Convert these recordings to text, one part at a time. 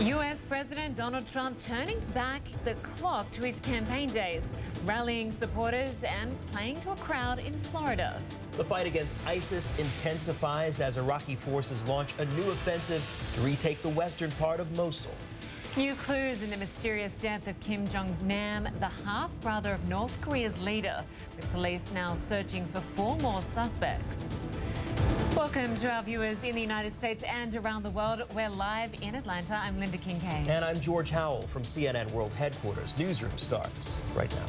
U.S. President Donald Trump turning back the clock to his campaign days, rallying supporters and playing to a crowd in Florida. The fight against ISIS intensifies as Iraqi forces launch a new offensive to retake the western part of Mosul. New clues in the mysterious death of Kim Jong-nam, the half-brother of North Korea's leader, with police now searching for 4 more suspects. Welcome to our viewers in the United States and around the world. We're live in Atlanta. I'm Lynda Kinkade. And I'm George Howell from CNN World Headquarters. Newsroom starts right now.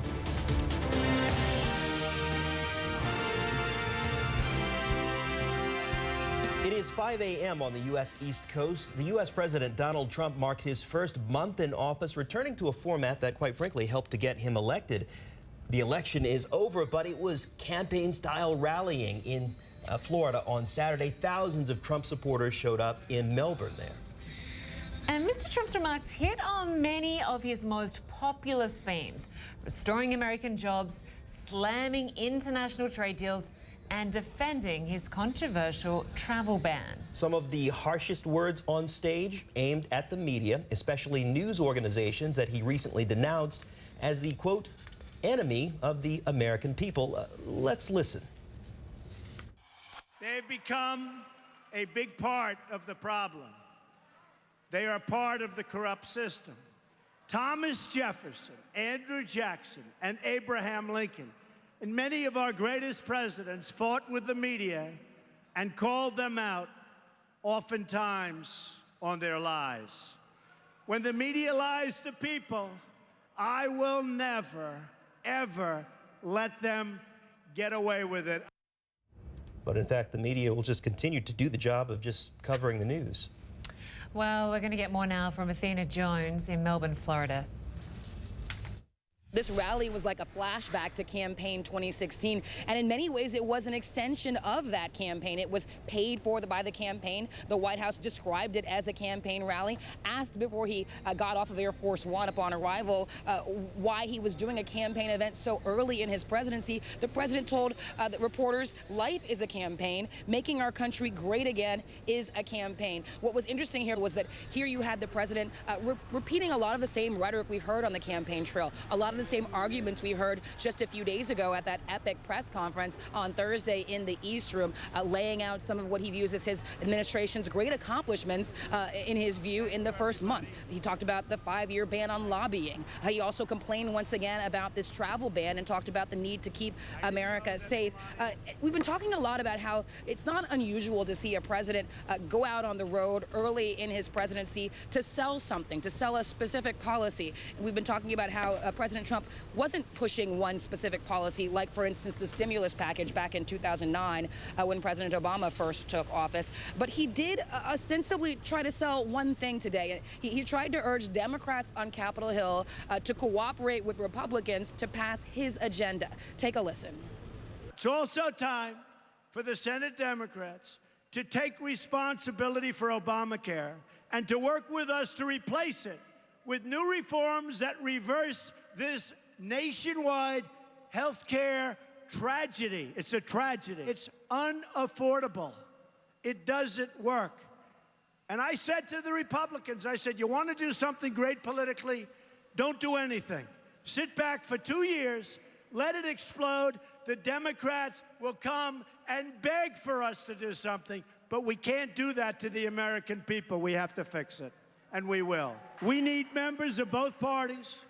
It is 5 a.m. on the U.S. East Coast. The U.S. President Donald Trump marked his first month in office, returning to a format that, quite frankly, helped to get him elected. The election is over, but it was campaign-style rallying in Florida on Saturday. Thousands of Trump supporters showed up in Melbourne there. And Mr. Trump's remarks hit on many of his most populous themes: restoring American jobs, slamming international trade deals, and defending his controversial travel ban. Some of the harshest words on stage aimed at the media, especially news organizations that he recently denounced as the, quote, enemy of the American people. Let's listen. They've become a big part of the problem. They are part of the corrupt system. Thomas Jefferson, Andrew Jackson, and Abraham Lincoln, and many of our greatest presidents fought with the media and called them out, oftentimes on their lies. When the media lies to people, I will never, ever let them get away with it. But in fact, the media will just continue to do the job of just covering the news. Well, we're going to get more now from Athena Jones in Melbourne, Florida. This rally was like a flashback to campaign 2016, and in many ways it was an extension of that campaign. It was paid for by the campaign. The White House described it as a campaign rally. Asked before he got off of Air Force One upon arrival why he was doing a campaign event so early in his presidency, the president told the reporters, life is a campaign. Making our country great again is a campaign. What was interesting here was that here you had the president repeating a lot of the same rhetoric we heard on the campaign trail, a lot of the same arguments we heard just a few days ago at that epic press conference on Thursday in the East Room, laying out some of what he views as his administration's great accomplishments in his view in the first month. He talked about the 5-year ban on lobbying. He also complained once again about this travel ban and talked about the need to keep America safe. We've been talking a lot about how it's not unusual to see a president go out on the road early in his presidency to sell something, to sell a specific policy. We've been talking about how President Trump wasn't pushing one specific policy, like, for instance, the stimulus package back in 2009 when President Obama first took office. But he did ostensibly try to sell one thing today. He tried to urge Democrats on Capitol Hill to cooperate with Republicans to pass his agenda. Take a listen. It's also time for the Senate Democrats to take responsibility for Obamacare and to work with us to replace it with new reforms that reverse this nationwide health care tragedy. It's a tragedy. It's unaffordable. It doesn't work. And I said to the Republicans, I said, you want to do something great politically? Don't do anything. Sit back for 2 years, let it explode. The Democrats will come and beg for us to do something, but we can't do that to the American people. We have to fix it, and we will. We need members of both parties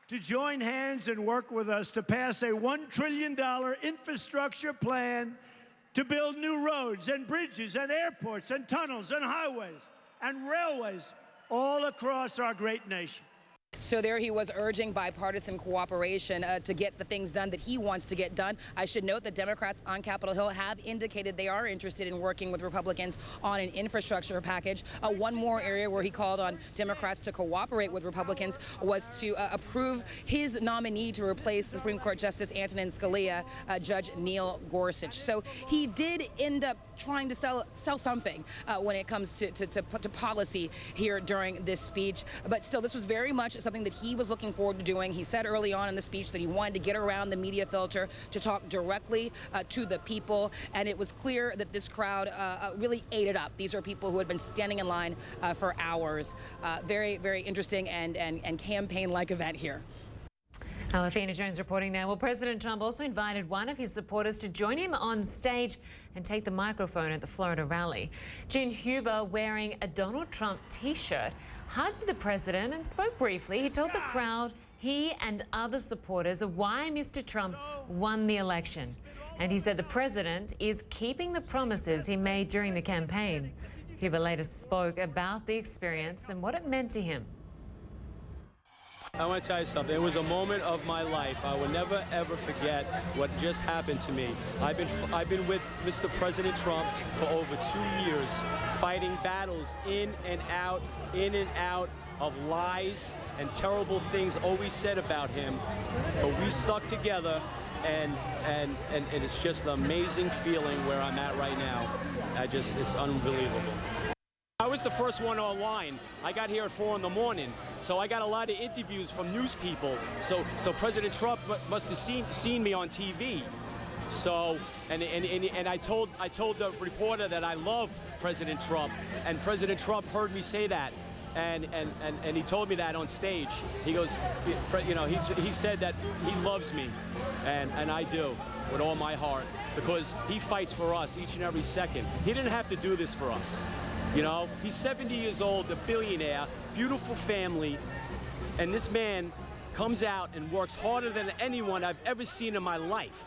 to join hands and work with us to pass a $1 trillion infrastructure plan to build new roads and bridges and airports and tunnels and highways and railways all across our great nation. So there he was urging bipartisan cooperation to get the things done that he wants to get done. I should note that Democrats on Capitol Hill have indicated they are interested in working with Republicans on an infrastructure package. One more area where he called on Democrats to cooperate with Republicans was to approve his nominee to replace Supreme Court Justice Antonin Scalia, Judge Neil Gorsuch. So he did end up trying to sell something when it comes to policy here during this speech. But still, this was very much something that he was looking forward to doing. He said early on in the speech that he wanted to get around the media filter to talk directly to the people, and it was clear that this crowd really ate it up. These are people who had been standing in line for hours. Very, very interesting and campaign-like event here. Athena Jones reporting there. Well, President Trump also invited one of his supporters to join him on stage and take the microphone at the Florida rally. Gene Huber, wearing a Donald Trump T-shirt, hugged the president and spoke briefly. He told the crowd he and other supporters of why Mr. Trump won the election. And he said the president is keeping the promises he made during the campaign. Huber later spoke about the experience and what it meant to him. I want to tell you something. It was a moment of my life. I will never, ever forget what just happened to me. I've been with Mr. President Trump for over 2 years, fighting battles in and out of lies and terrible things always said about him. But we stuck together, and it's just an amazing feeling where I'm at right now. It's unbelievable. I was the first one online. I got here at 4 in the morning, so I got a lot of interviews from news people. So President Trump must have seen me on TV. So and I told the reporter that I love President Trump, and President Trump heard me say that, and he told me that on stage. He goes, you know, he said that he loves me, and I do with all my heart, because he fights for us each and every second. He didn't have to do this for us. You know, he's 70 years old, a billionaire, beautiful family, and this man comes out and works harder than anyone I've ever seen in my life.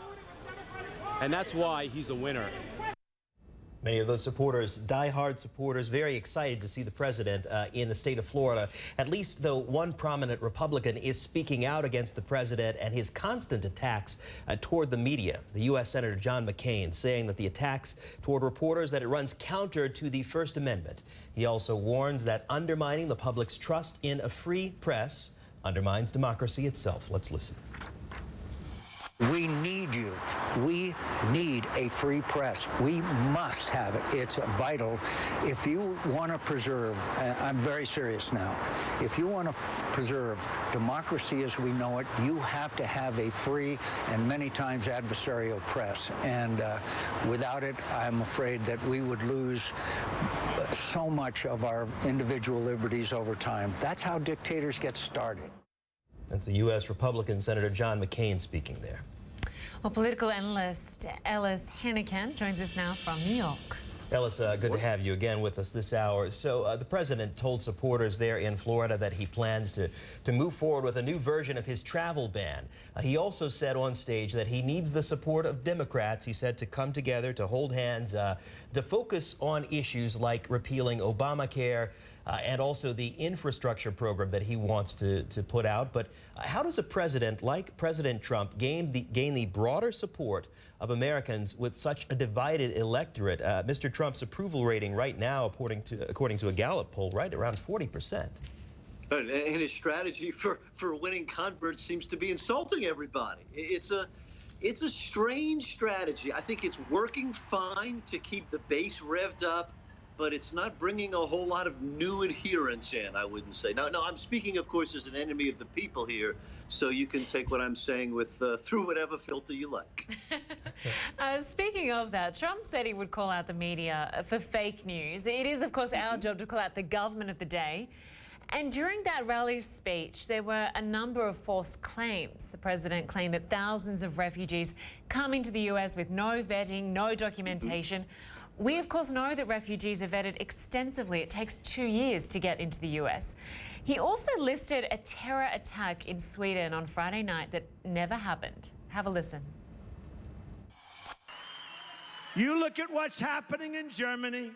And that's why he's a winner. Many of those supporters, diehard supporters, very excited to see the president in the state of Florida. At least, though, one prominent Republican is speaking out against the president and his constant attacks toward the media. The U.S. Senator John McCain saying that the attacks toward reporters, that it runs counter to the First Amendment. He also warns that undermining the public's trust in a free press undermines democracy itself. Let's listen. We need you. We need a free press. We must have it. It's vital. If you want to preserve, I'm very serious now, if you want to preserve democracy as we know it, you have to have a free and many times adversarial press. And without it, I'm afraid that we would lose so much of our individual liberties over time. That's how dictators get started. That's the U.S. Republican Senator John McCain speaking there. Well, political analyst Ellis Hennigan joins us now from New York. Ellis, good to have you again with us this hour. So the president told supporters there in Florida that he plans to move forward with a new version of his travel ban. He also said on stage that he needs the support of Democrats, he said, to come together, to hold hands, to focus on issues like repealing Obamacare, and also the infrastructure program that he wants to put out. But how does a president like President Trump gain the broader support of Americans with such a divided electorate? Mr. Trump's approval rating right now, according to a Gallup poll, right around 40%. And his strategy for winning converts seems to be insulting everybody. It's a strange strategy. I think it's working fine to keep the base revved up, but it's not bringing a whole lot of new adherents in, I wouldn't say. No, I'm speaking, of course, as an enemy of the people here, so you can take what I'm saying with through whatever filter you like. Speaking of that, Trump said he would call out the media for fake news. It is, of course, our job to call out the government of the day. And during that rally speech, there were a number of false claims. The president claimed that thousands of refugees come into the U.S. with no vetting, no documentation. We, of course, know that refugees are vetted extensively. It takes 2 years to get into the U.S. He also listed a terror attack in Sweden on Friday night that never happened. Have a listen. You look at what's happening in Germany.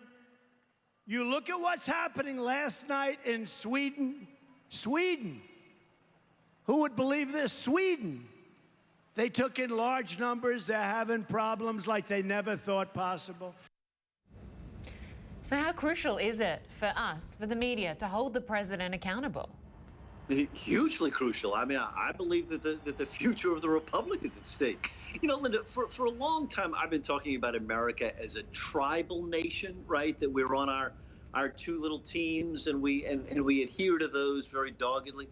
You look at what's happening last night in Sweden. Sweden. Who would believe this? Sweden. They took in large numbers. They're having problems like they never thought possible. So how crucial is it for us, for the media, to hold the president accountable? Hugely crucial. I mean, I believe that the future of the republic is at stake. You know, Lynda, for a long time, I've been talking about America as a tribal nation, right? That we're on our two little teams, and we adhere to those very doggedly.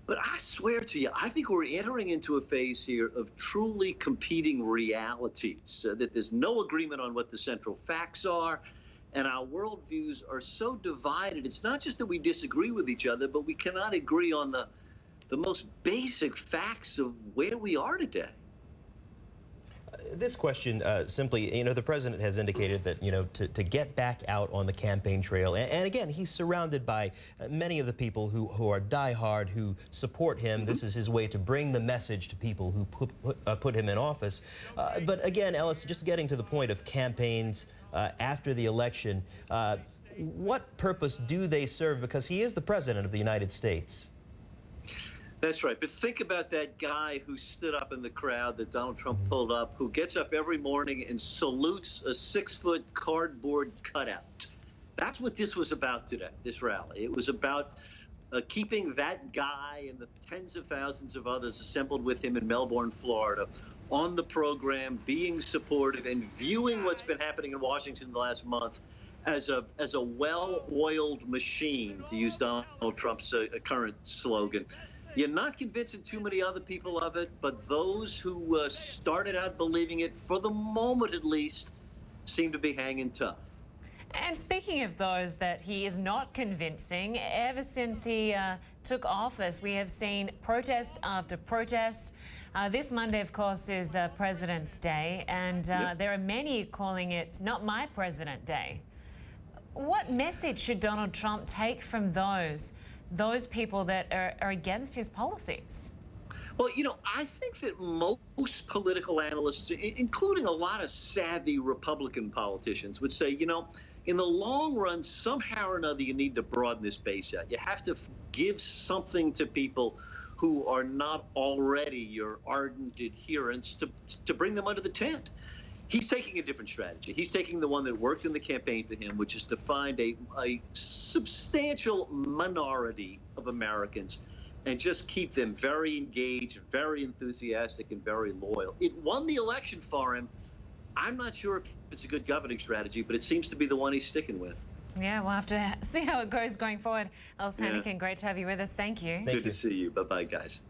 But I swear to you, I think we're entering into a phase here of truly competing realities, that there's no agreement on what the central facts are, and our worldviews are so divided. It's not just that we disagree with each other, but we cannot agree on the most basic facts of where we are today. This question simply, the president has indicated that, to get back out on the campaign trail. And again, he's surrounded by many of the people who are diehard, who support him. This is his way to bring the message to people who put him in office. But again, Ellis, just getting to the point of campaigns after the election, what purpose do they serve? Because he is the president of the United States. That's right. But think about that guy who stood up in the crowd that Donald Trump pulled up, who gets up every morning and salutes a 6-foot cardboard cutout. That's what this was about today, this rally. It was about keeping that guy and the tens of thousands of others assembled with him in Melbourne, Florida, on the program, being supportive and viewing what's been happening in Washington the last month as a well-oiled machine, to use Donald Trump's current slogan. You're not convincing too many other people of it, but those who started out believing it, for the moment at least, seem to be hanging tough. And speaking of those that he is not convincing, ever since he took office, we have seen protest after protest. This Monday, of course, is President's Day, and there are many calling it Not My President Day. What message should Donald Trump take from those people that are against his policies? Well, I think that most political analysts, including a lot of savvy Republican politicians, would say, in the long run, somehow or another, you need to broaden this base out. You have to give something to people who are not already your ardent adherents to bring them under the tent. He's taking a different strategy. He's taking the one that worked in the campaign for him, which is to find a substantial minority of Americans and just keep them very engaged, very enthusiastic, and very loyal. It won the election for him. I'm not sure if it's a good governing strategy, but it seems to be the one he's sticking with. Yeah, we'll have to see how it goes going forward. Ellis Hannigan, great to have you with us. Thank you. Good to see you. Bye-bye, guys.